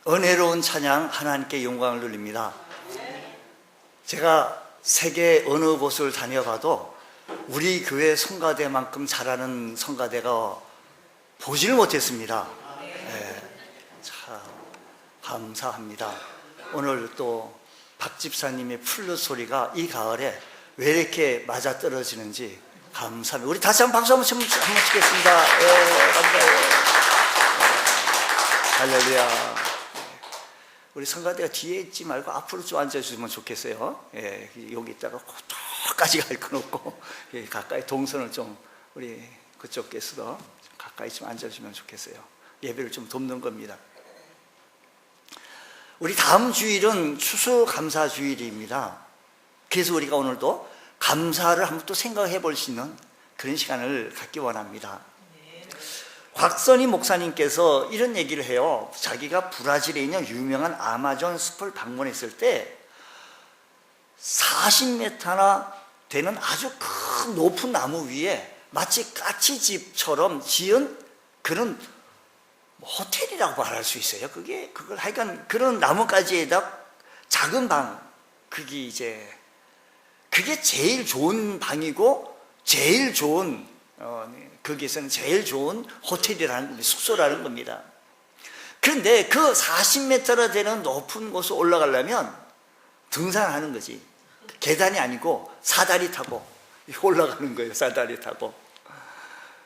은혜로운 찬양 하나님께 영광을 돌립니다. 제가 세계 어느 곳을 다녀봐도 우리 교회 성가대만큼 잘하는 성가대가 보지를 못했습니다. 네, 참 감사합니다. 오늘 또 박 집사님의 플룻 소리가 이 가을에 왜 이렇게 맞아떨어지는지 감사합니다. 우리 다시 한번 박수 한번 치겠습니다. 예, 감사해요. 할렐루야. 우리 성가대가 뒤에 있지 말고 앞으로 좀 앉아주시면 좋겠어요. 예, 여기 있다가 저까지 갈 건 없고, 예, 가까이 동선을 좀 우리 그쪽께서도 가까이 좀 앉아주시면 좋겠어요. 예배를 좀 돕는 겁니다. 우리 다음 주일은 추수감사 주일입니다. 그래서 우리가 오늘도 감사를 한번 또 생각해 볼 수 있는 그런 시간을 갖기 원합니다. 곽선희 목사님께서 이런 얘기를 해요. 자기가 브라질에 있는 유명한 아마존 숲을 방문했을 때 40m나 되는 아주 큰 높은 나무 위에 마치 까치집처럼 지은 그런 호텔이라고 말할 수 있어요. 그걸 하여간 그런 나뭇가지에다 작은 방, 그게 제일 좋은 방이고 제일 좋은 거기에서는 제일 좋은 호텔이라는 겁니다. 숙소라는 겁니다. 그런데 그 40m나 되는 높은 곳에 올라가려면 등산하는 거지. 계단이 아니고 사다리 타고 올라가는 거예요. 사다리 타고.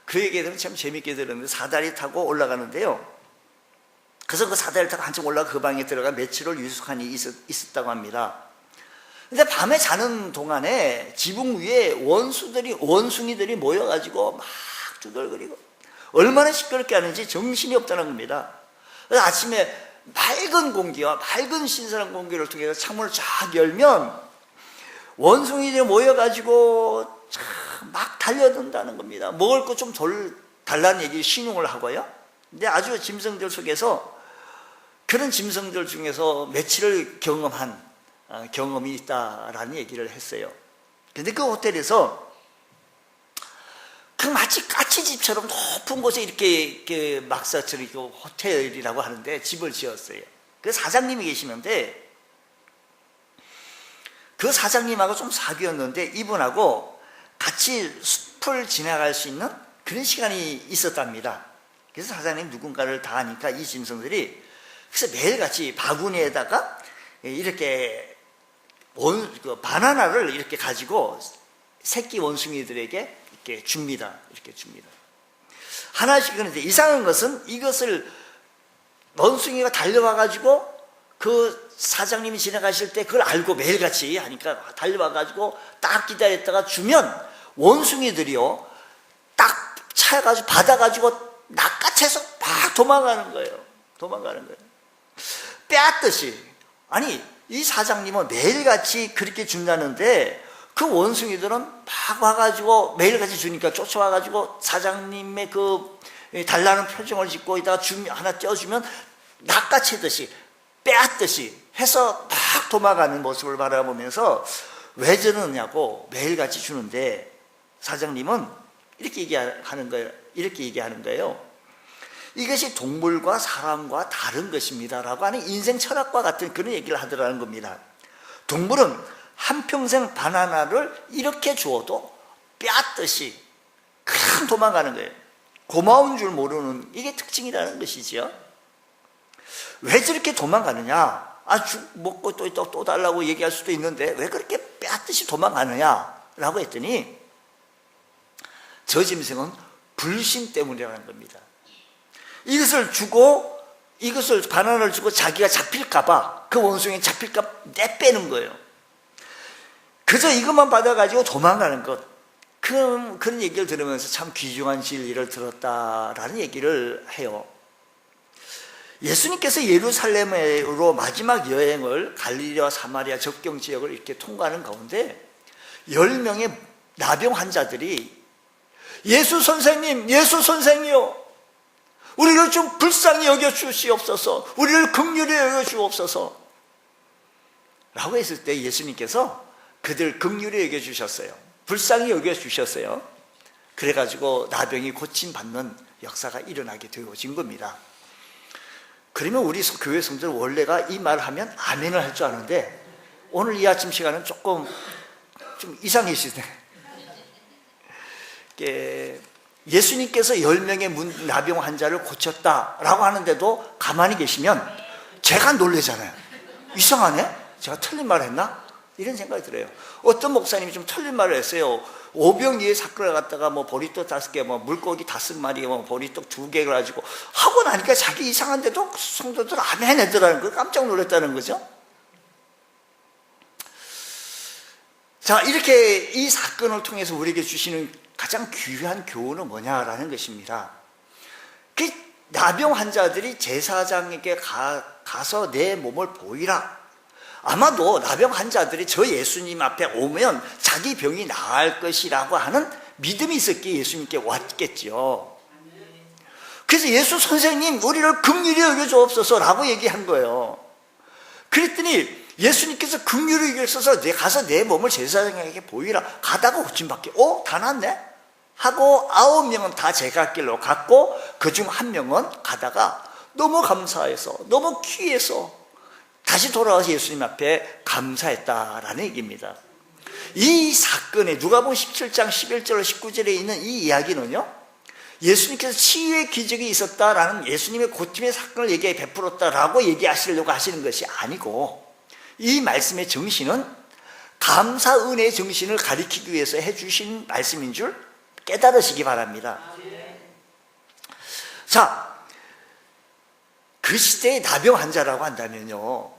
그 얘기들은 참 재밌게 들었는데 사다리 타고 올라가는데요. 그래서 그 사다리 타고 한참 올라가 그 방에 들어가 며칠을 유숙하니 있었다고 합니다. 근데 밤에 자는 동안에 지붕 위에 원숭이들이 모여가지고 막 두들거리고 얼마나 시끄럽게 하는지 정신이 없다는 겁니다. 그래서 아침에 맑은 공기와 맑은 신선한 공기를 통해서 창문을 쫙 열면 원숭이들이 모여가지고 막 달려든다는 겁니다. 먹을 거 좀 달라는 얘기 신용을 하고요. 근데 아주 짐승들 속에서 그런 짐승들 중에서 며칠을 경험한 경험이 있다라는 얘기를 했어요. 근데 그 호텔에서 그 마치 까치집처럼 높은 곳에 이렇게 막사처럼 호텔이라고 하는데 집을 지었어요. 그 사장님이 계시는데 그 사장님하고 좀 사귀었는데 이분하고 같이 숲을 지나갈 수 있는 그런 시간이 있었답니다. 그래서 사장님 누군가를 다 아니까 이 짐승들이 그래서 매일같이 바구니에다가 이렇게 바나나를 이렇게 가지고 새끼 원숭이들에게 이렇게 줍니다. 하나씩. 그런데 이상한 것은 이것을 원숭이가 달려와가지고 그 사장님이 지나가실 때 그걸 알고 매일같이 하니까 달려와가지고 딱 기다렸다가 주면 원숭이들이요 딱 차가지고 받아가지고 낚아채서 막 도망가는 거예요. 빼앗듯이. 아니 이 사장님은 매일같이 그렇게 준다는데 그 원숭이들은 막 와가지고 매일같이 주니까 쫓아와가지고 사장님의 그 달라는 표정을 짓고 있다가 하나 떼어주면 낚아채듯이 빼앗듯이 해서 막 도망가는 모습을 바라보면서 왜 저러냐고 매일같이 주는데 사장님은 이렇게 얘기하는 거예요. 이것이 동물과 사람과 다른 것입니다 라고 하는 인생 철학과 같은 그런 얘기를 하더라는 겁니다. 동물은 한평생 바나나를 이렇게 주어도 빼앗듯이 그냥 도망가는 거예요. 고마운 줄 모르는 이게 특징이라는 것이죠. 왜 저렇게 도망가느냐? 먹고 또 달라고 얘기할 수도 있는데 왜 그렇게 빼앗듯이 도망가느냐? 라고 했더니 저 짐승은 불신 때문이라는 겁니다. 이것을 바나나를 주고 자기가 잡힐까봐, 그 원숭이 잡힐까 내빼는 거예요. 그저 이것만 받아가지고 도망가는 것. 그런 얘기를 들으면서 참 귀중한 진리를 들었다라는 얘기를 해요. 예수님께서 예루살렘으로 마지막 여행을 갈릴리와 사마리아 접경 지역을 이렇게 통과하는 가운데 10명의 나병 환자들이 예수 선생이요, 우리를 좀 불쌍히 여겨주시옵소서, 우리를 긍휼히 여겨주옵소서 라고 했을 때 예수님께서 그들 긍휼히 여겨주셨어요. 불쌍히 여겨주셨어요. 그래가지고 나병이 고침받는 역사가 일어나게 되어진 겁니다. 그러면 우리 교회 성도들 원래가 이 말을 하면 아멘을 할 줄 아는데 오늘 이 아침 시간은 조금 좀 이상해지네. 예수님께서 10명의 나병 환자를 고쳤다라고 하는데도 가만히 계시면 제가 놀래잖아요. 이상하네? 제가 틀린 말을 했나? 이런 생각이 들어요. 어떤 목사님이 좀 틀린 말을 했어요. 오병이의 사건을 갖다가 뭐 보리떡 5개, 뭐 물고기 5마리, 뭐 보리떡 2개 가지고 하고 나니까 자기 이상한데도 성도들 아멘 했더라는 걸 깜짝 놀랐다는 거죠. 자, 이렇게 이 사건을 통해서 우리에게 주시는 가장 귀한 교훈은 뭐냐라는 것입니다. 그 나병 환자들이 제사장에게 가서 내 몸을 보이라. 아마도 나병 환자들이 저 예수님 앞에 오면 자기 병이 나을 것이라고 하는 믿음이 있었기에 예수님께 왔겠죠. 그래서 예수 선생님 우리를 긍휼히 여겨주옵소서라고 얘기한 거예요. 그랬더니 예수님께서 긍휼히 여겨서 가서 내 몸을 제사장에게 보이라. 가다가 고침받게 다 낫네? 하고 9명은 다 제갓길로 갔고 그중 1명은 가다가 너무 감사해서 너무 귀해서 다시 돌아와서 예수님 앞에 감사했다라는 얘기입니다. 이 사건에 누가복음 17장 11절 19절에 있는 이 이야기는요, 예수님께서 치유의 기적이 있었다라는 예수님의 고침의 사건을 베풀었다라고 얘기하시려고 하시는 것이 아니고, 이 말씀의 정신은 감사 은혜의 정신을 가리키기 위해서 해주신 말씀인 줄 깨달으시기 바랍니다. 자, 그 시대의 나병 환자라고 한다면요,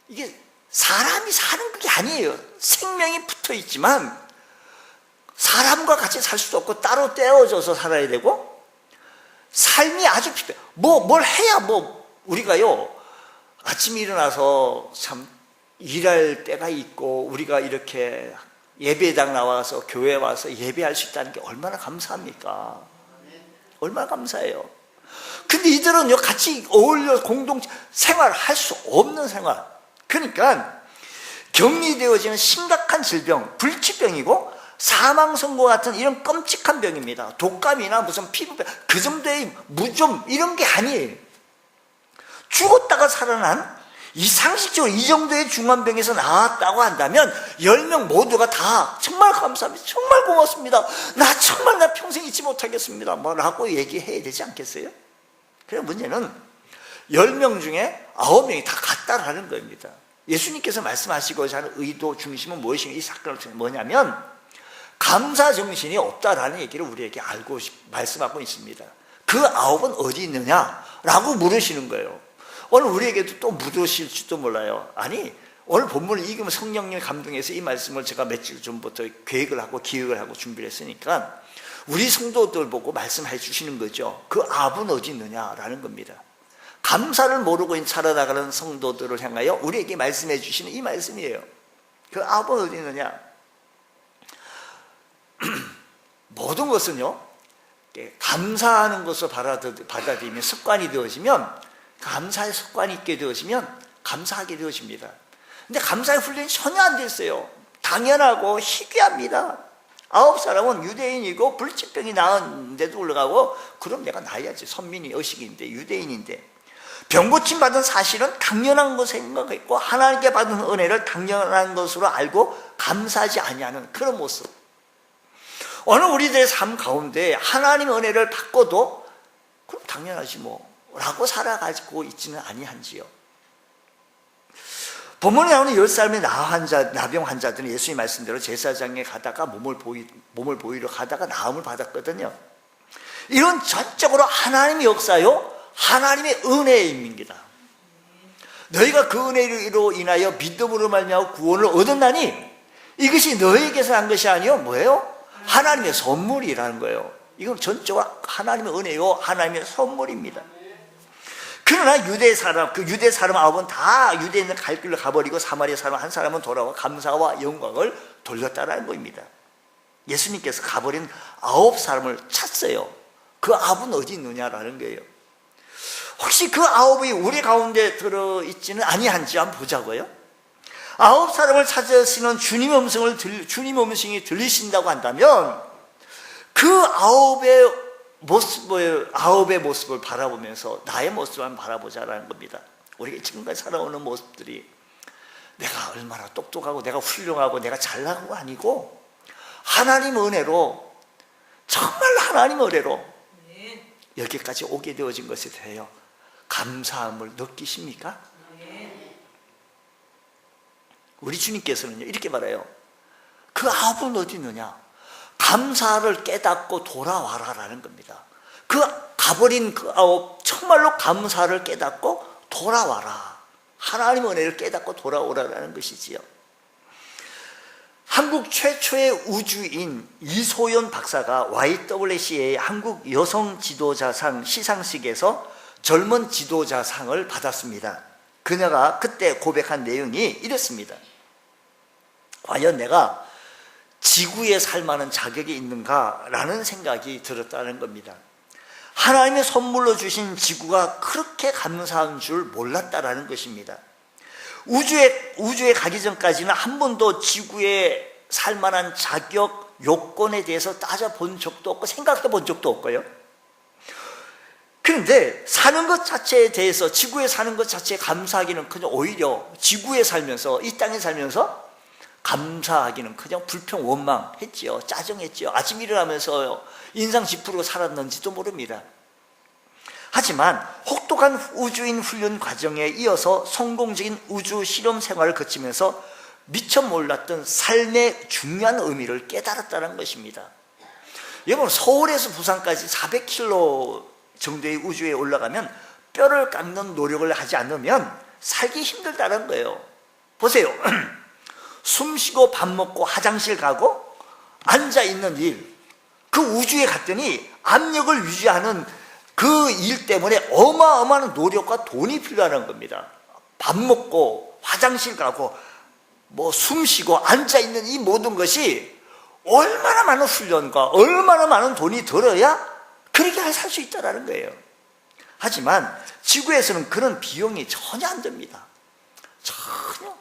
이게 사람이 사는 게 아니에요. 생명이 붙어 있지만 사람과 같이 살 수도 없고 따로 떼어져서 살아야 되고, 삶이 아주 필요해요. 뭘 해야 우리가요, 아침에 일어나서 참 일할 때가 있고 우리가 이렇게 예배당 나와서 교회 와서 예배할 수 있다는 게 얼마나 감사합니까? 얼마나 감사해요. 근데 이들은요, 같이 어울려 공동 생활할 수 없는 생활. 그러니까 격리되어지는 심각한 질병, 불치병이고 사망 선고 같은 이런 끔찍한 병입니다. 독감이나 무슨 피부병, 그 정도의 무좀 이런 게 아니에요. 죽었다가 살아난 이 상식적으로 이 정도의 중한 병에서 나왔다고 한다면 10명 모두가 다 정말 감사합니다, 정말 고맙습니다, 나 평생 잊지 못하겠습니다 라고 얘기해야 되지 않겠어요? 그래서 문제는 10명 중에 9명이 다 같다라는 겁니다. 예수님께서 말씀하시고자 하는 의도 중심은 무엇인가, 이 사건을 통해 뭐냐면 감사 정신이 없다라는 얘기를 우리에게 말씀하고 있습니다. 그 9은 어디 있느냐라고 물으시는 거예요. 오늘 우리에게도 또 묻으실지도 몰라요. 아니, 오늘 본문을 읽으면 성령님의 감동해서 이 말씀을 제가 며칠 전부터 계획을 하고 기획을 하고 준비를 했으니까 우리 성도들 보고 말씀해 주시는 거죠. 그 압은 어디 있느냐라는 겁니다. 감사를 모르고 살아나가는 성도들을 향하여 우리에게 말씀해 주시는 이 말씀이에요. 그 압은 어디 있느냐. 모든 것은요, 감사하는 것을 받아들이면 습관이 되어지면, 감사의 습관이 있게 되어지면 감사하게 되어집니다. 근데 감사의 훈련이 전혀 안 됐어요. 당연하고 희귀합니다. 9사람은 유대인이고 불치병이 나았는데도 올라가고, 그럼 내가 나야지. 선민이 의식인데 유대인인데. 병고침 받은 사실은 당연한 것을 생각했고 하나님께 받은 은혜를 당연한 것으로 알고 감사하지 아니하는 그런 모습. 오늘 우리들의 삶 가운데 하나님의 은혜를 받고도 그럼 당연하지 라고 살아가지고 있지는 아니한지요. 본문에 나오는 10사람의 나병 환자들은 예수님 말씀대로 제사장에 가다가 몸을 보이러 가다가 나음을 받았거든요. 이런 전적으로 하나님의 역사요, 하나님의 은혜입니다. 너희가 그 은혜로 인하여 믿음으로 말미암아 구원을 얻었나니 이것이 너희에게서 한 것이 아니요 뭐예요? 하나님의 선물이라는 거예요. 이건 전적으로 하나님의 은혜요, 하나님의 선물입니다. 그러나 유대 사람 9은 다 유대인들 갈 길로 가버리고 사마리아 사람 한 사람은 돌아와 감사와 영광을 돌렸다라는 겁니다. 예수님께서 가버린 9사람을 찾어요. 그 9은 어디 있느냐라는 거예요. 혹시 그 9이 우리 가운데 들어있지는 아니한지 한번 보자고요. 9사람을 찾으시는 주님의 음성이 들리신다고 한다면 그 9의 모습을, 아홉의 모습을 바라보면서 나의 모습만 바라보자라는 겁니다. 우리가 지금까지 살아오는 모습들이 내가 얼마나 똑똑하고 내가 훌륭하고 내가 잘나고 아니고 하나님 은혜로, 정말 하나님 은혜로 여기까지 오게 되어진 것에 대하여 감사함을 느끼십니까? 우리 주님께서는요 이렇게 말해요. 그 아홉은 어디 있느냐? 감사를 깨닫고 돌아와라 라는 겁니다. 그 가버린 그 아홉, 정말로 감사를 깨닫고 돌아와라, 하나님 은혜를 깨닫고 돌아오라라는 것이지요. 한국 최초의 우주인 이소연 박사가 YWCA의 한국 여성 지도자상 시상식에서 젊은 지도자상을 받았습니다. 그녀가 그때 고백한 내용이 이랬습니다. 과연 내가 지구에 살 만한 자격이 있는가라는 생각이 들었다는 겁니다. 하나님의 선물로 주신 지구가 그렇게 감사한 줄 몰랐다라는 것입니다. 우주에 가기 전까지는 한 번도 지구에 살 만한 자격, 요건에 대해서 따져본 적도 없고 생각해 본 적도 없고요. 그런데 사는 것 자체에 대해서, 지구에 사는 것 자체에 감사하기는 그냥 오히려 지구에 살면서, 이 땅에 살면서 감사하기는 그냥 불평, 원망했지요. 짜증했지요. 아침 일어나면서 인상 찌푸리고 살았는지도 모릅니다. 하지만 혹독한 우주인 훈련 과정에 이어서 성공적인 우주 실험 생활을 거치면서 미처 몰랐던 삶의 중요한 의미를 깨달았다는 것입니다. 여러분, 서울에서 부산까지 400km 정도의 우주에 올라가면 뼈를 깎는 노력을 하지 않으면 살기 힘들다는 거예요. 보세요. 숨 쉬고 밥 먹고 화장실 가고 앉아있는 일, 그 우주에 갔더니 압력을 유지하는 그 일 때문에 어마어마한 노력과 돈이 필요한 겁니다. 밥 먹고 화장실 가고 숨 쉬고 앉아있는 이 모든 것이 얼마나 많은 훈련과 얼마나 많은 돈이 들어야 그렇게 살 수 있다는 거예요. 하지만 지구에서는 그런 비용이 전혀 안 듭니다. 전혀.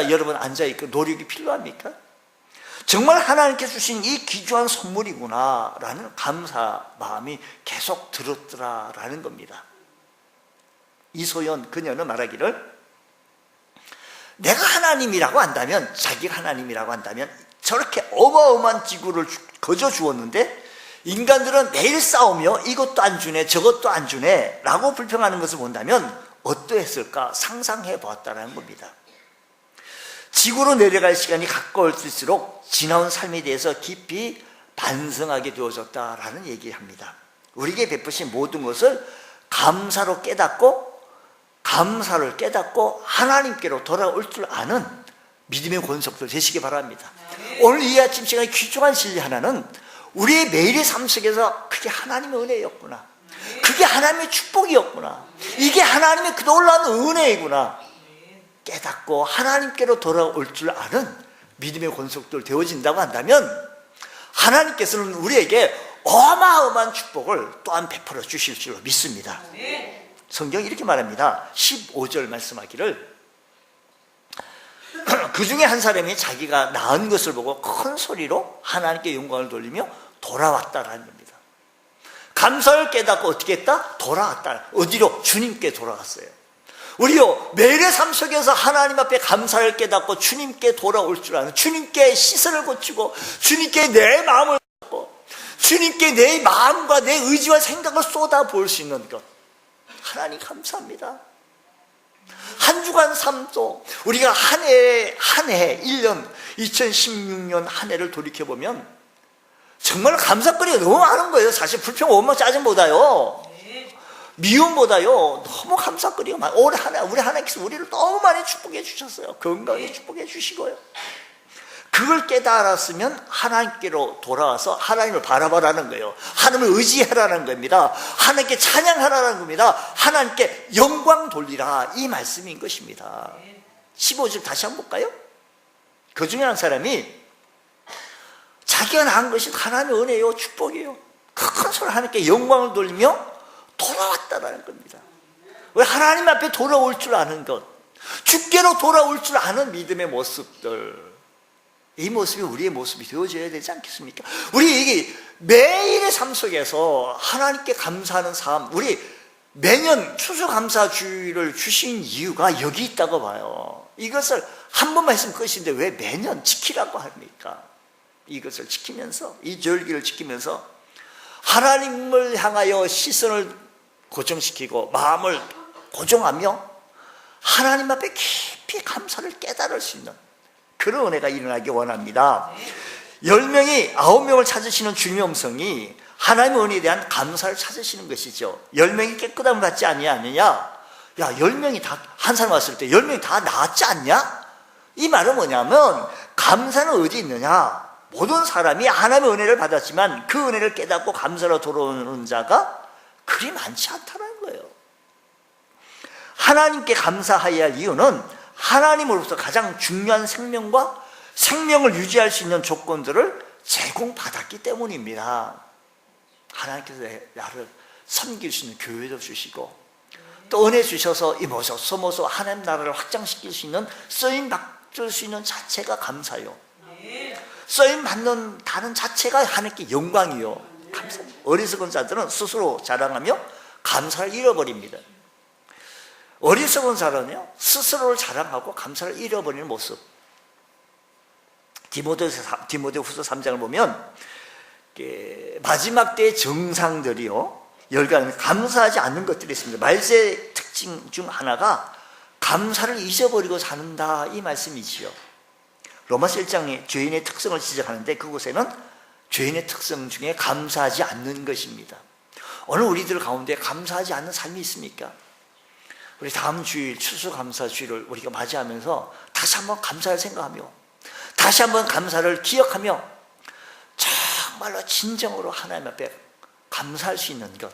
여러분 앉아있고 노력이 필요합니까? 정말 하나님께 주신 이 귀중한 선물이구나 라는 감사 마음이 계속 들었더라라는 겁니다. 이소연, 그녀는 말하기를, 내가 하나님이라고 한다면, 자기가 하나님이라고 한다면 저렇게 어마어마한 지구를 거저 주었는데 인간들은 매일 싸우며 이것도 안 주네 저것도 안 주네 라고 불평하는 것을 본다면 어떠했을까 상상해 보았다는 겁니다. 지구로 내려갈 시간이 가까울수록 지나온 삶에 대해서 깊이 반성하게 되어졌다라는 얘기합니다. 우리에게 베푸신 모든 것을 감사를 깨닫고 하나님께로 돌아올 줄 아는 믿음의 권속들 되시기 바랍니다. 오늘 이 아침 시간에 귀중한 진리 하나는 우리의 매일의 삶 속에서 그게 하나님의 은혜였구나, 그게 하나님의 축복이었구나, 이게 하나님의 그 놀라운 은혜이구나 깨닫고 하나님께로 돌아올 줄 아는 믿음의 권속들 되어진다고 한다면 하나님께서는 우리에게 어마어마한 축복을 또한 베풀어 주실 줄로 믿습니다. 성경이 이렇게 말합니다. 15절 말씀하기를, 그 중에 한 사람이 자기가 낳은 것을 보고 큰 소리로 하나님께 영광을 돌리며 돌아왔다라는 겁니다. 감사를 깨닫고 어떻게 했다? 돌아왔다. 어디로? 주님께 돌아왔어요. 우리요, 매일의 삶 속에서 하나님 앞에 감사를 깨닫고 주님께 돌아올 줄 아는, 주님께 시선을 고치고 주님께 내 마음을 갖고 주님께 내 마음과 내 의지와 생각을 쏟아부을 수 있는 것, 하나님 감사합니다. 한 주간 삶도 우리가 한 해 1년 2016년 한 해를 돌이켜보면 정말 감사거리가 너무 많은 거예요. 사실 불평, 원망, 짜증보다요, 미움보다요 너무 감사거리가 많아요. 올해 한 해 우리 하나님께서 우리를 너무 많이 축복해 주셨어요. 건강하게 축복해 주시고요. 그걸 깨달았으면 하나님께로 돌아와서 하나님을 바라보라는 거예요. 하나님을 의지하라는 겁니다. 하나님께 찬양하라는 겁니다. 하나님께 영광 돌리라, 이 말씀인 것입니다. 15절 다시 한번 볼까요? 그 중에 한 사람이 자기가 낳은 것이 하나님의 은혜요 축복이에요. 큰 소리 하나님께 영광을 돌리며 돌아왔다라는 겁니다. 왜? 하나님 앞에 돌아올 줄 아는 것, 주께로 돌아올 줄 아는 믿음의 모습들. 이 모습이 우리의 모습이 되어져야 되지 않겠습니까? 우리 이게 매일의 삶 속에서 하나님께 감사하는 삶, 우리 매년 추수감사주의를 주신 이유가 여기 있다고 봐요. 이것을 한 번만 했으면 끝인데 왜 매년 지키라고 합니까? 이것을 지키면서, 이 절기를 지키면서 하나님을 향하여 시선을 고정시키고 마음을 고정하며 하나님 앞에 깊이 감사를 깨달을 수 있는 그런 은혜가 일어나기 원합니다. 10명이 9명을 찾으시는 주님의 음성이 하나님의 은혜에 대한 감사를 찾으시는 것이죠. 10명이 깨끗함을 받지 아니하느냐? 야, 10명이 다, 한 사람 왔을 때 10명이 다 나았지 않냐? 이 말은 뭐냐면 감사는 어디 있느냐? 모든 사람이 하나님의 은혜를 받았지만 그 은혜를 깨닫고 감사로 돌아오는 자가 그리 많지 않다는 거예요. 하나님께 감사해야 할 이유는 하나님으로부터 가장 중요한 생명과 생명을 유지할 수 있는 조건들을 제공받았기 때문입니다. 하나님께서 나를 섬길 수 있는 교회도 주시고 또 은혜 주셔서 이모소 소모소 하나님 나라를 확장시킬 수 있는 쓰임 받을 수 있는 자체가 감사요. 쓰임 받는 다른 자체가 하나님께 영광이요. 감사. 어리석은 자들은 스스로 자랑하며 감사를 잃어버립니다. 어리석은 자는요 스스로를 자랑하고 감사를 잃어버리는 모습. 디모데후서 3장을 보면 마지막 때의 정상들이요 열간 감사하지 않는 것들이 있습니다. 말세의 특징 중 하나가 감사를 잊어버리고 사는다 이 말씀이지요. 로마서 1장에 죄인의 특성을 지적하는데 그곳에는 죄인의 특성 중에 감사하지 않는 것입니다. 오늘 우리들 가운데 감사하지 않는 삶이 있습니까? 우리 다음 주일 추수감사주일을 우리가 맞이하면서 다시 한번 감사를 생각하며 다시 한번 감사를 기억하며 정말로 진정으로 하나님 앞에 감사할 수 있는 것.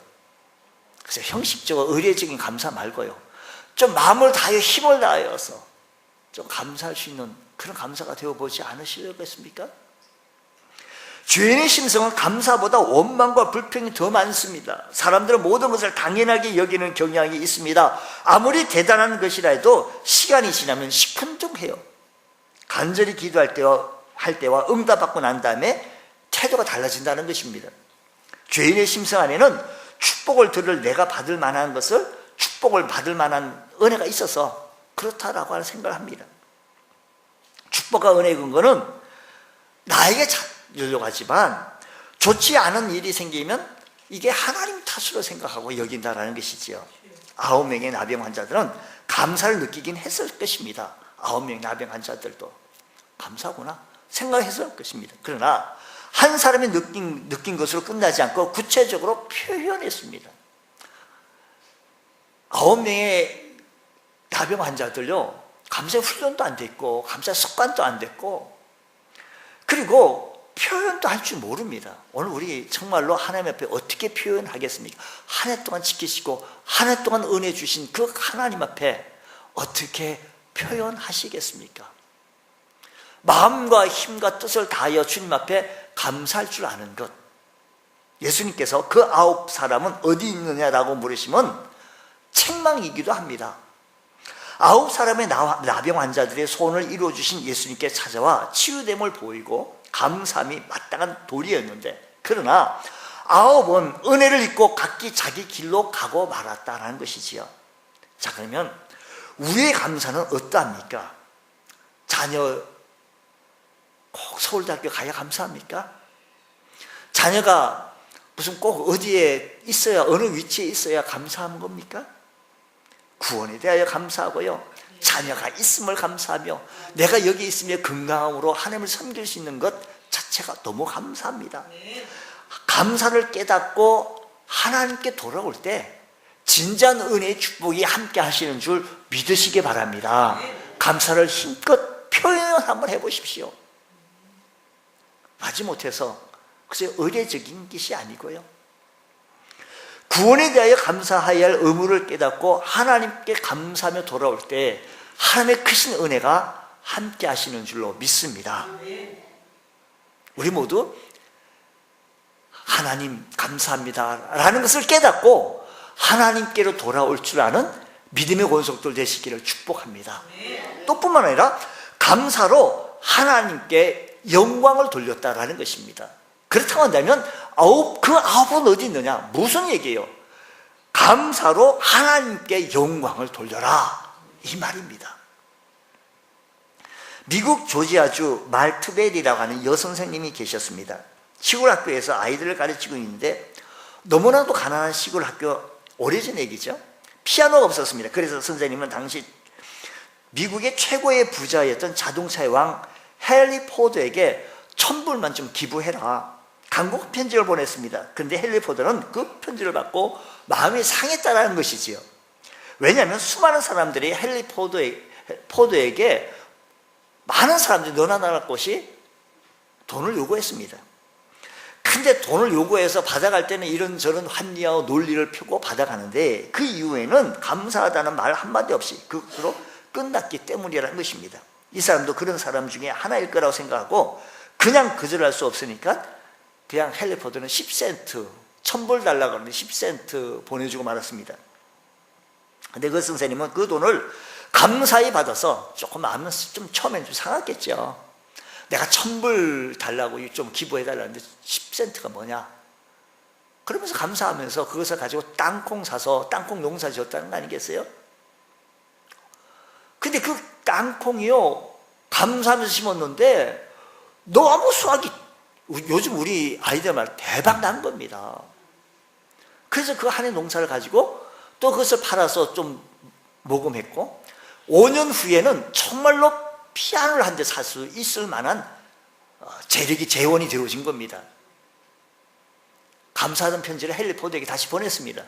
그래서 형식적으로 의례적인 감사 말고요 좀 마음을 다하여 힘을 다하여서 좀 감사할 수 있는 그런 감사가 되어보지 않으시겠습니까? 죄인의 심성은 감사보다 원망과 불평이 더 많습니다. 사람들은 모든 것을 당연하게 여기는 경향이 있습니다. 아무리 대단한 것이라 해도 시간이 지나면 시큰둥해요. 간절히 기도할 때와 응답받고 난 다음에 태도가 달라진다는 것입니다. 죄인의 심성 안에는 축복을 들을 내가 받을 만한 것을 축복을 받을 만한 은혜가 있어서 그렇다라고 하는 생각을 합니다. 축복과 은혜의 근거는 나에게 찾으려고 하지만 좋지 않은 일이 생기면 이게 하나님 탓으로 생각하고 여긴다라는 것이지요. 9명의 나병 환자들은 감사를 느끼긴 했을 것입니다. 9명의 나병 환자들도 감사구나 생각했을 것입니다. 그러나 한 사람이 느낀 것으로 끝나지 않고 구체적으로 표현했습니다. 9명의 나병 환자들요 감사의 훈련도 안 됐고 감사의 습관도 안 됐고 그리고 표현도 할 줄 모릅니다. 오늘 우리 정말로 하나님 앞에 어떻게 표현하겠습니까? 한 해 동안 지키시고 한 해 동안 은혜 주신 그 하나님 앞에 어떻게 표현하시겠습니까? 마음과 힘과 뜻을 다하여 주님 앞에 감사할 줄 아는 것. 예수님께서 그 9사람은 어디 있느냐라고 물으시면 책망이기도 합니다. 9사람의 나병 환자들의 소원을 이루어주신 예수님께 찾아와 치유됨을 보이고 감사함이 마땅한 도리였는데 그러나 9은 은혜를 잊고 각기 자기 길로 가고 말았다는 것이지요. 자, 그러면 우리의 감사는 어떠합니까? 자녀 꼭 서울대학교 가야 감사합니까? 자녀가 무슨 꼭 어디에 있어야 어느 위치에 있어야 감사한 겁니까? 구원에 대하여 감사하고요 자녀가 있음을 감사하며 내가 여기 있으며 건강함으로 하나님을 섬길 수 있는 것 자체가 너무 감사합니다. 감사를 깨닫고 하나님께 돌아올 때 진지한 은혜의 축복이 함께 하시는 줄 믿으시기 바랍니다. 감사를 힘껏 표현 한번 해보십시오. 마지못해서 글쎄 의례적인 것이 아니고요 구원에 대하여 감사해야 할 의무를 깨닫고 하나님께 감사하며 돌아올 때 하나님의 크신 은혜가 함께 하시는 줄로 믿습니다. 우리 모두 하나님 감사합니다 라는 것을 깨닫고 하나님께로 돌아올 줄 아는 믿음의 권속들 되시기를 축복합니다. 또 뿐만 아니라 감사로 하나님께 영광을 돌렸다라는 것입니다. 그렇다고 한다면 그 아홉은 어디 있느냐? 무슨 얘기예요? 감사로 하나님께 영광을 돌려라, 이 말입니다. 미국 조지아주 말트벨이라고 하는 여선생님이 계셨습니다. 시골 학교에서 아이들을 가르치고 있는데 너무나도 가난한 시골 학교, 오래전 얘기죠. 피아노가 없었습니다. 그래서 선생님은 당시 미국의 최고의 부자였던 자동차의 왕 헨리 포드에게 1,000불만 좀 기부해라, 간곡 편지를 보냈습니다. 그런데 헨리 포드는 그 편지를 받고 마음이 상했다는 것이지요. 왜냐하면 수많은 사람들이 헨리 포드에게 많은 사람들이 너나 나라 것이 돈을 요구했습니다. 근데 돈을 요구해서 받아갈 때는 이런저런 환리하고 논리를 펴고 받아가는데 그 이후에는 감사하다는 말 한마디 없이 그로 끝났기 때문이라는 것입니다. 이 사람도 그런 사람 중에 하나일 거라고 생각하고 그냥 거절할 수 없으니까 그냥 헨리 포드는 10센트, 1,000불 달라고 하는데 10센트 보내주고 말았습니다. 근데 그 선생님은 그 돈을 감사히 받아서 조금 마음은 좀 처음엔 좀 상했겠죠. 내가 1,000불 달라고 좀 기부해달라는데 10센트가 뭐냐? 그러면서 감사하면서 그것을 가지고 땅콩 사서 땅콩 농사 지었다는 거 아니겠어요? 근데 그 땅콩이요, 감사하면서 심었는데 너무 수확이, 요즘 우리 아이들 말 대박 난 겁니다. 그래서 그 한 해 농사를 가지고 또 그것을 팔아서 좀 모금했고 5년 후에는 정말로 피아노를 한 대 살 수 있을 만한 재원이 들어오신 겁니다. 감사하는 편지를 헨리 포드에게 다시 보냈습니다.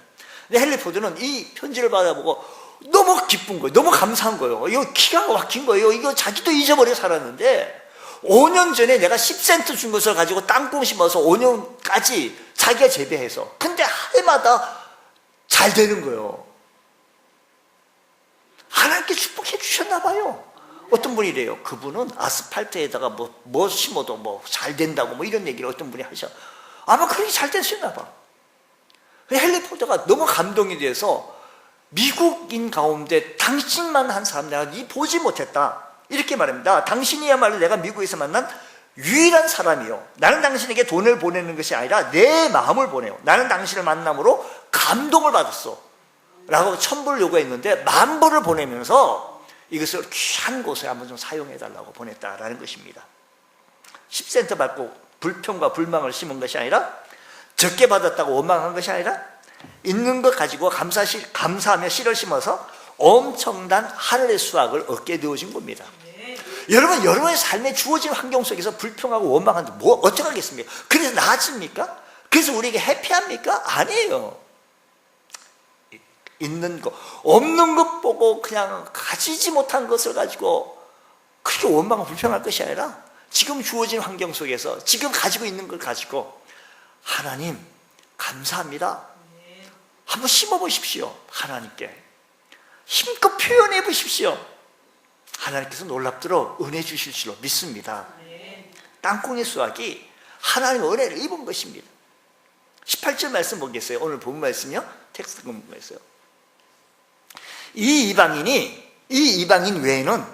근데 헨리 포드는 이 편지를 받아보고 너무 기쁜 거예요. 너무 감사한 거예요. 이거 기가 막힌 거예요. 이거 자기도 잊어버려 살았는데 5년 전에 내가 10센트 준 것을 가지고 땅콩 심어서 5년까지 자기가 재배해서, 근데 해마다 잘 되는 거예요. 하나님께 축복해 주셨나 봐요. 어떤 분이 이래요. 그분은 아스팔트에다가 뭐 심어도 뭐 잘 된다고 뭐 이런 얘기를 어떤 분이 하셔. 아마 그렇게 잘 되셨나 봐. 헨리 포드가 너무 감동이 돼서 미국인 가운데 당신만 한 사람 내가 보지 못했다, 이렇게 말합니다. 당신이야말로 내가 미국에서 만난 유일한 사람이요, 나는 당신에게 돈을 보내는 것이 아니라 내 마음을 보내요. 나는 당신을 만남으로 감동을 받았어 라고 1,000불을 요구했는데 10,000불을 보내면서 이것을 귀한 곳에 한번 좀 사용해달라고 보냈다라는 것입니다. 10센트 받고 불평과 불망을 심은 것이 아니라, 적게 받았다고 원망한 것이 아니라 있는 것 가지고 감사하며 씨를 심어서 엄청난 하늘의 수확을 얻게 되어진 겁니다. 여러분, 여러분의 삶에 주어진 환경 속에서 불평하고 원망하는데 뭐 어떡하겠습니까? 그래서 나아집니까? 그래서 우리에게 해피합니까? 아니에요. 있는 것, 없는 것 보고 그냥 가지지 못한 것을 가지고 그렇게 원망하고 불평할 것이 아니라 지금 주어진 환경 속에서 지금 가지고 있는 걸 가지고 하나님 감사합니다, 한번 심어보십시오. 하나님께 힘껏 표현해 보십시오. 하나님께서 놀랍도록 은혜 주실 줄로 믿습니다. 땅콩의 수확이 하나님의 은혜를 입은 것입니다. 18절 말씀 보겠어요. 오늘 본 말씀이요, 텍스트 공부했어요. 이 이방인 외에는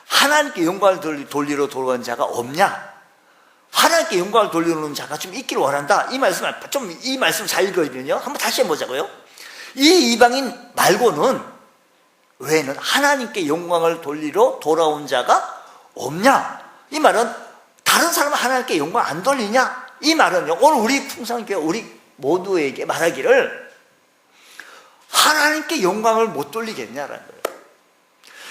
하나님께 영광을 돌리러 돌아온 자가 없냐? 하나님께 영광을 돌리는 자가 좀 있기를 원한다. 이 말씀 잘 읽어보면요, 한번 다시 해보자고요. 이 이방인 말고는, 외에는 하나님께 영광을 돌리러 돌아온 자가 없냐? 이 말은 다른 사람은 하나님께 영광 안 돌리냐? 이 말은요, 오늘 우리 풍성교회 우리 모두에게 말하기를 하나님께 영광을 못 돌리겠냐라는 거예요.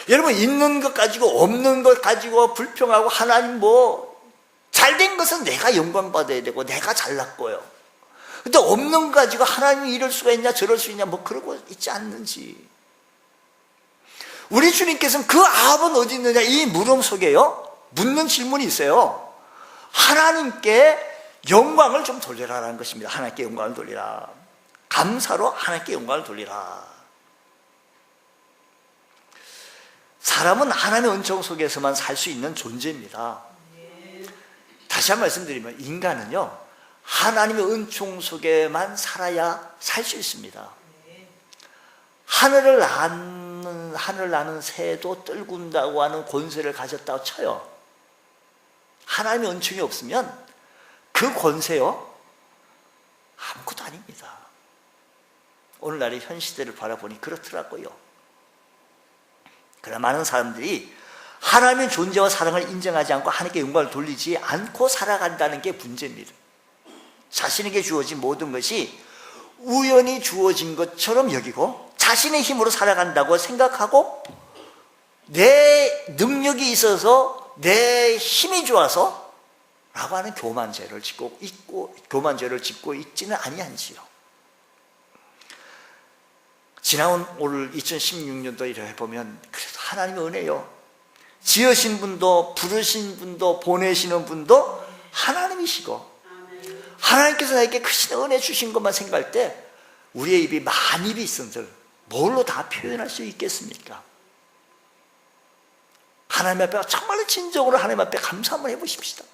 여러분, 있는 것 가지고 없는 것 가지고 불평하고 하나님 잘된 것은 내가 영광 받아야 되고 내가 잘났고요. 근데 없는 것 가지고 하나님이 이럴 수가 있냐 저럴 수 있냐 그러고 있지 않는지. 우리 주님께서는 그 아합은 어디 있느냐 이 물음 속에요, 묻는 질문이 있어요. 하나님께 영광을 좀 돌리라라는 것입니다. 하나님께 영광을 돌리라. 감사로 하나님께 영광을 돌리라. 사람은 하나님의 은총 속에서만 살 수 있는 존재입니다. 다시 한 번 말씀드리면 인간은요, 하나님의 은총 속에만 살아야 살 수 있습니다. 하늘을 나는 새도 떨군다고 하는 권세를 가졌다고 쳐요. 하나님의 은총이 없으면 그 권세요 아무것도 아닙니다. 오늘날의 현 시대를 바라보니 그렇더라고요. 그러나 많은 사람들이 하나님의 존재와 사랑을 인정하지 않고 하나님께 영광을 돌리지 않고 살아간다는 게 문제입니다. 자신에게 주어진 모든 것이 우연히 주어진 것처럼 여기고 자신의 힘으로 살아간다고 생각하고 내 능력이 있어서 내 힘이 좋아서 라고 하는 교만죄를 짓고 있지는 아니한지요. 지나온 올 2016년도 이래 보면 그래도 하나님의 은혜요. 지으신 분도 부르신 분도 보내시는 분도 하나님이시고 하나님께서 나에게 크신 은혜 주신 것만 생각할 때 우리의 입이 만입이 있은들 뭘로 다 표현할 수 있겠습니까? 하나님 앞에 정말로 진정으로 하나님 앞에 감사 한번 해보십시다.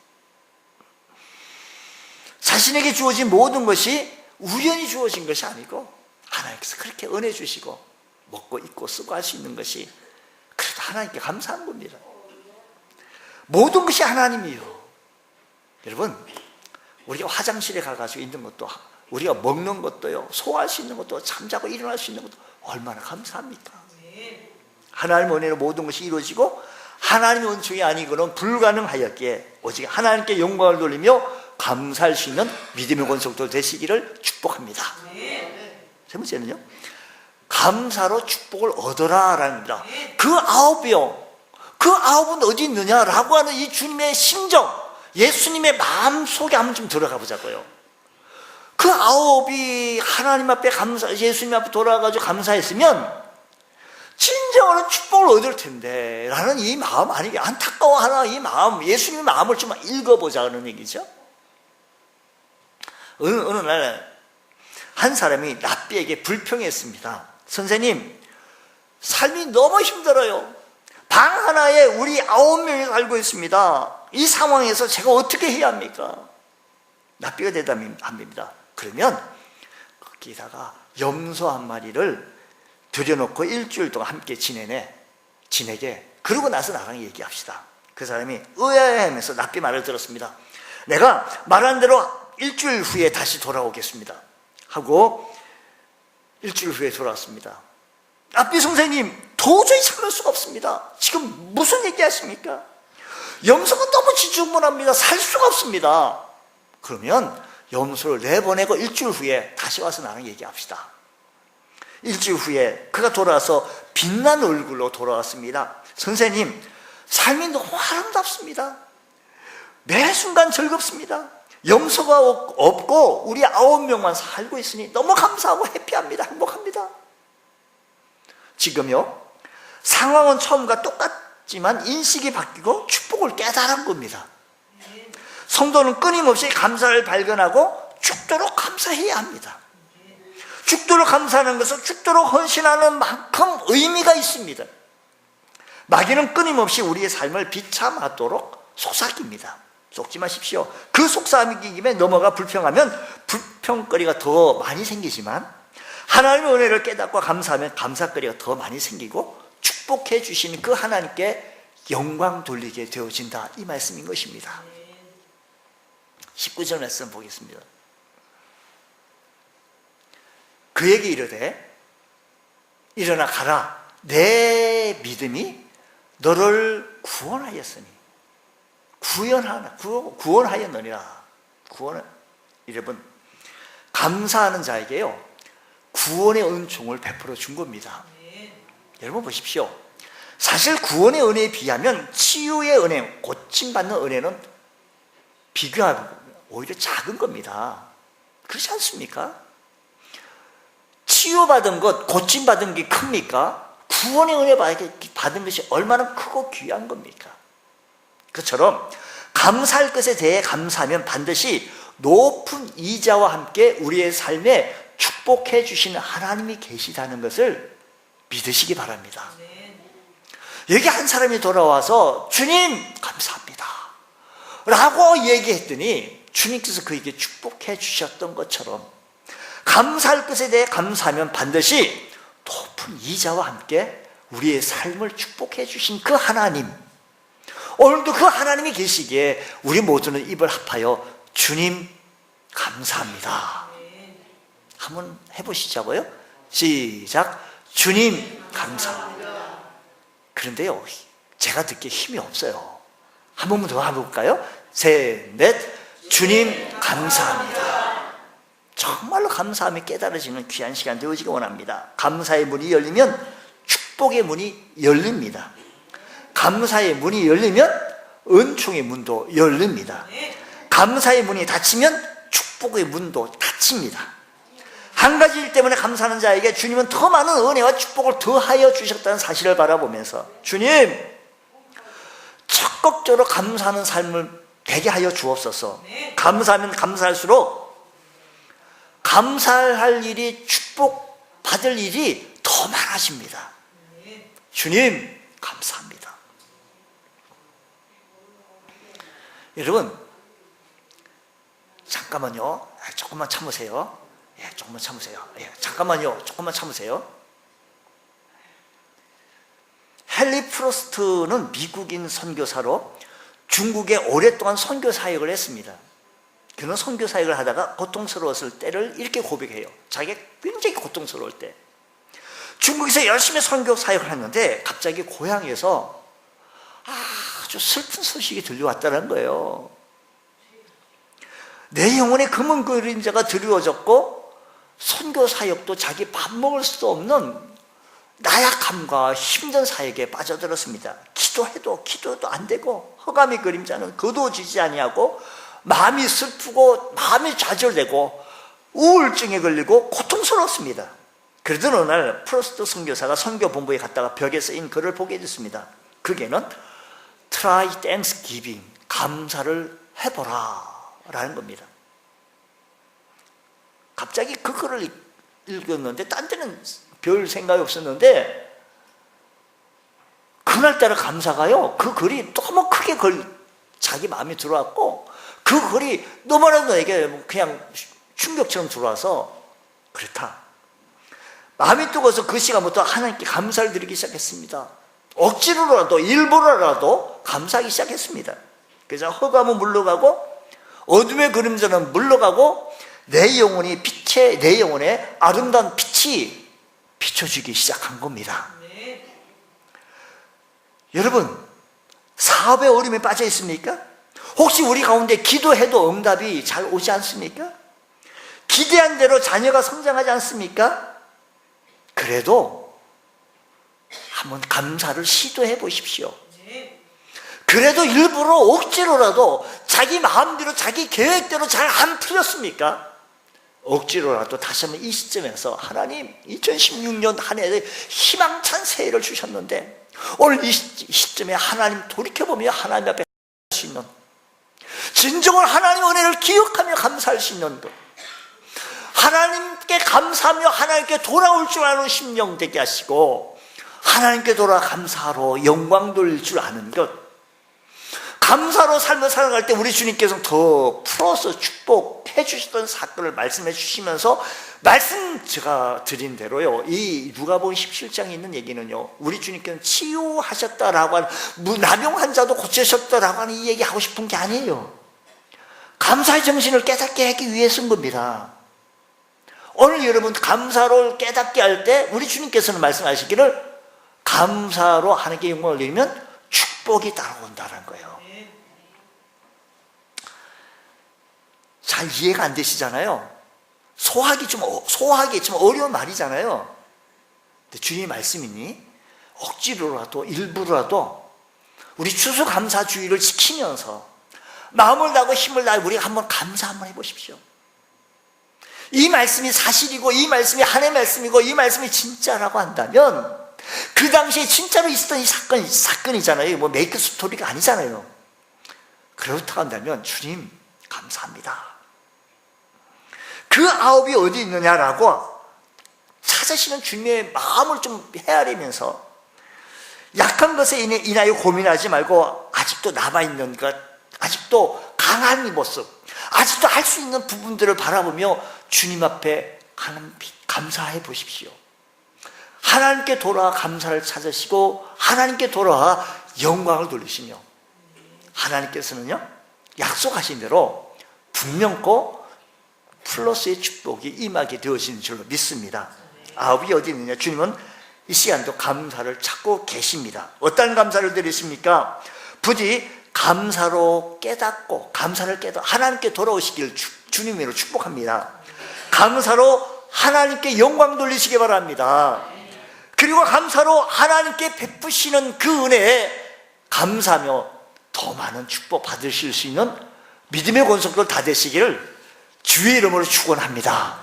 자신에게 주어진 모든 것이 우연히 주어진 것이 아니고 하나님께서 그렇게 은혜 주시고 먹고 입고 쓰고 할 수 있는 것이 그래도 하나님께 감사한 겁니다. 모든 것이 하나님이요. 여러분, 우리가 화장실에 가가지고 있는 것도 우리가 먹는 것도요, 소화할 수 있는 것도 잠자고 일어날 수 있는 것도 얼마나 감사합니까? 하나님의 은혜로 모든 것이 이루어지고 하나님의 은총이 아니고는 불가능하였기에 오직 하나님께 영광을 돌리며 감사할 수 있는 믿음의 권속도 되시기를 축복합니다. 세 번째는요, 감사로 축복을 얻어라라는 겁니다. 그 아홉은 어디 있느냐라고 하는 이 주님의 심정, 예수님의 마음 속에 한번 좀 들어가 보자고요. 그 아홉이 하나님 앞에 예수님 앞에 돌아가지고 감사했으면 진정으로 축복을 얻을 텐데 라는 이 마음 아니게 안타까워하나 이 마음, 예수님의 마음을 좀 읽어보자는 얘기죠. 어느 날 한 사람이 랍비에게 불평했습니다. 선생님, 삶이 너무 힘들어요. 방 하나에 우리 9명이 살고 있습니다. 이 상황에서 제가 어떻게 해야 합니까? 랍비가 대답합니다. 그러면 거기다가 염소 한 마리를 들여놓고 일주일 동안 함께 지내게. 그러고 나서 나랑 얘기합시다. 그 사람이 의아해하면서 랍비 말을 들었습니다. 내가 말한 대로 일주일 후에 다시 돌아오겠습니다 하고 일주일 후에 돌아왔습니다. 랍비 선생님, 도저히 참을 수가 없습니다. 지금 무슨 얘기하십니까? 염소가 너무 지저분합니다. 살 수가 없습니다. 그러면 염소를 내보내고 일주일 후에 다시 와서 나랑 얘기합시다. 일주일 후에 그가 돌아와서 빛난 얼굴로 돌아왔습니다. 선생님, 삶이 너무 아름답습니다. 매 순간 즐겁습니다. 염소가 없고 우리 9명만 살고 있으니 너무 감사하고 해피합니다. 행복합니다. 지금요, 상황은 처음과 똑같지만 인식이 바뀌고 축복을 깨달은 겁니다. 성도는 끊임없이 감사를 발견하고 죽도록 감사해야 합니다. 죽도록 감사하는 것은 죽도록 헌신하는 만큼 의미가 있습니다. 마귀는 끊임없이 우리의 삶을 비참하도록 속삭입니다. 속지 마십시오. 그 속삭임에 넘어가 불평하면 불평거리가 더 많이 생기지만 하나님의 은혜를 깨닫고 감사하면 감사거리가 더 많이 생기고 축복해 주시는 그 하나님께 영광 돌리게 되어진다, 이 말씀인 것입니다. 19절 말씀 보겠습니다. 그에게 이르되 일어나 가라, 내 믿음이 너를 구원하였으니 구원하였느니라. 여러분, 감사하는 자에게요, 구원의 은총을 베풀어 준 겁니다. 여러분 보십시오. 사실 구원의 은혜에 비하면 치유의 은혜, 고침받는 은혜는 비교하면 오히려 작은 겁니다. 그렇지 않습니까? 치유받은 것, 고침받은 게 큽니까? 구원의 은혜 받은 것이 얼마나 크고 귀한 겁니까? 그처럼 감사할 것에 대해 감사하면 반드시 높은 이자와 함께 우리의 삶에 축복해 주시는 하나님이 계시다는 것을 믿으시기 바랍니다. 여기 한 사람이 돌아와서 주님 감사합니다 라고 얘기했더니 주님께서 그에게 축복해 주셨던 것처럼 감사할 것에 대해 감사하면 반드시 높은 이자와 함께 우리의 삶을 축복해 주신 그 하나님, 오늘도 그 하나님이 계시기에 우리 모두는 입을 합하여 주님 감사합니다. 한번 해보시자고요. 시작. 주님 감사합니다. 그런데요, 제가 듣기에 힘이 없어요. 한 번만 더 해볼까요? 셋, 넷. 주님 감사합니다. 정말로 감사함이 깨달아지는 귀한 시간 되어지기 원합니다. 감사의 문이 열리면 축복의 문이 열립니다. 감사의 문이 열리면 은총의 문도 열립니다. 감사의 문이 닫히면 축복의 문도 닫힙니다. 한 가지 일 때문에 감사하는 자에게 주님은 더 많은 은혜와 축복을 더하여 주셨다는 사실을 바라보면서 주님, 적극적으로 감사하는 삶을 되게 하여 주옵소서. 감사하면 감사할수록 감사할 일이, 축복받을 일이 더 많아집니다. 주님 감사합니다. 여러분 잠깐만요. 조금만 참으세요. 조금만 참으세요. 잠깐만요. 조금만 참으세요. 헨리 프로스트는 미국인 선교사로 중국에 오랫동안 선교 사역을 했습니다. 그는 선교 사역을 하다가 고통스러웠을 때를 이렇게 고백해요. 자기가 굉장히 고통스러울 때 중국에서 열심히 선교 사역을 했는데 갑자기 고향에서 아주 슬픈 소식이 들려왔다는 거예요. 내 영혼의 검은 그림자가 드리워졌고 선교 사역도 자기 밥 먹을 수 없는 나약함과 힘든 사역에 빠져들었습니다. 기도도 안 되고 허감의 그림자는 거두어지지 아니하고 마음이 슬프고 마음이 좌절되고 우울증에 걸리고 고통스럽습니다. 그러던 어느 날 프로스트 선교사가 선교본부에 갔다가 벽에 쓰인 글을 보게 됐습니다. 그게는 Try Thanksgiving, 감사를 해보라 라는 겁니다. 갑자기 그 글을 읽었는데 딴 데는 별 생각이 없었는데 그날따라 감사가요, 그 글이 너무 크게 자기 마음에 들어왔고 그 글이 너무나도 내게 그냥 충격처럼 들어와서 그렇다. 마음이 뜨거워서 그 시간부터 하나님께 감사를 드리기 시작했습니다. 억지로라도 일부러라도 감사하기 시작했습니다. 그래서 허감은 물러가고 어둠의 그림자는 물러가고 내 영혼에 아름다운 빛이 비춰지기 시작한 겁니다. 여러분, 사업의 어려움에 빠져 있습니까? 혹시 우리 가운데 기도해도 응답이 잘 오지 않습니까? 기대한 대로 자녀가 성장하지 않습니까? 그래도 한번 감사를 시도해 보십시오. 그래도 일부러 억지로라도 자기 마음대로 자기 계획대로 잘 안 풀렸습니까? 억지로라도 다시 한번 이 시점에서 하나님 2016년 한 해에 희망찬 새해를 주셨는데 오늘 이 시점에 하나님 돌이켜보며 하나님 앞에 할 수 있는 진정한 하나님의 은혜를 기억하며 감사할 수 있는 것, 하나님께 감사하며 하나님께 돌아올 줄 아는 심령 되게 하시고 하나님께 돌아 감사로 영광 돌릴 줄 아는 것, 감사로 삶을 살아갈 때 우리 주님께서는 더 풀어서 축복해 주셨던 사건을 말씀해 주시면서 제가 드린 대로요, 이 누가복음 17장에 있는 얘기는요, 우리 주님께서는 치유하셨다라고 하는, 남용 환자도 고치셨다라고 하는 이 얘기 하고 싶은 게 아니에요. 감사의 정신을 깨닫게 하기 위해 쓴 겁니다. 오늘 여러분 감사로 깨닫게 할 때 우리 주님께서는 말씀하시기를 감사로 하나님께 영광을 드리면 축복이 따라온다는 거예요. 잘 이해가 안 되시잖아요. 소화하기 좀 어려운 말이잖아요. 근데 주님의 말씀이니 억지로라도 일부러라도 우리 추수감사주의를 지키면서 마음을 다하고 힘을 다해 우리가 한번 감사 한번 해보십시오. 이 말씀이 사실이고 이 말씀이 하나님의 말씀이고 이 말씀이 진짜라고 한다면 그 당시에 진짜로 있었던 이 사건이잖아요. 뭐 메이크 스토리가 아니잖아요. 그렇다고 한다면 주님 감사합니다. 그 아홉이 어디 있느냐라고 찾으시는 주님의 마음을 좀 헤아리면서 약한 것에 인하여 고민하지 말고 아직도 남아있는 것, 아직도 강한 모습, 아직도 할 수 있는 부분들을 바라보며 주님 앞에 감사해 보십시오. 하나님께 돌아와 감사를 찾으시고 하나님께 돌아와 영광을 돌리시며 하나님께서는요 약속하신 대로 분명코 플러스의 축복이 임하게 되어지는 줄로 믿습니다. 아홉이 어디 있느냐? 주님은 이 시간도 감사를 찾고 계십니다. 어떤 감사를 드리십니까? 부디 감사로 깨닫고 감사를 깨닫고 하나님께 돌아오시길 주님으로 축복합니다. 감사로 하나님께 영광 돌리시기 바랍니다. 그리고 감사로 하나님께 베푸시는 그 은혜에 감사하며 더 많은 축복 받으실 수 있는 믿음의 권속들 다 되시기를 주의 이름으로 축원합니다.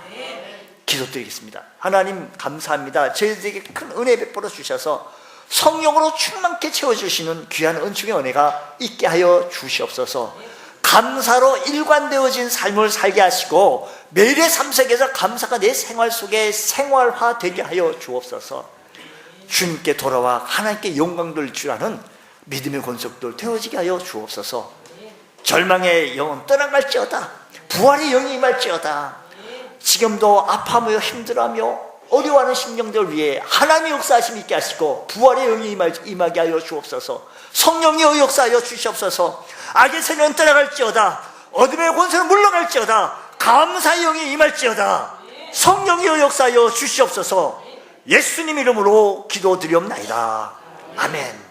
기도드리겠습니다. 하나님 감사합니다. 저희들에게 큰 은혜 베풀어 주셔서 성령으로 충만케 채워주시는 귀한 은총의 은혜가 있게 하여 주시옵소서. 감사로 일관되어진 삶을 살게 하시고 매일의 삶 속에서 감사가 내 생활 속에 생활화되게 하여 주옵소서. 주님께 돌아와 하나님께 영광을 주라는 믿음의 권속들 되어지게 하여 주옵소서. 절망의 영은 떠나갈지어다. 부활의 영이 임할지어다. 지금도 아파하며 힘들어하며 어려워하는 심령들 위해 하나님의 역사하심이 있게 하시고 부활의 영이 임하게 하여 주옵소서. 성령의 역사하여 주시옵소서. 악의 세력은 떠나갈지어다. 어둠의 권세는 물러갈지어다. 감사의 영이 임할지어다. 성령의 역사하여 주시옵소서. 예수님 이름으로 기도드리옵나이다. 아멘.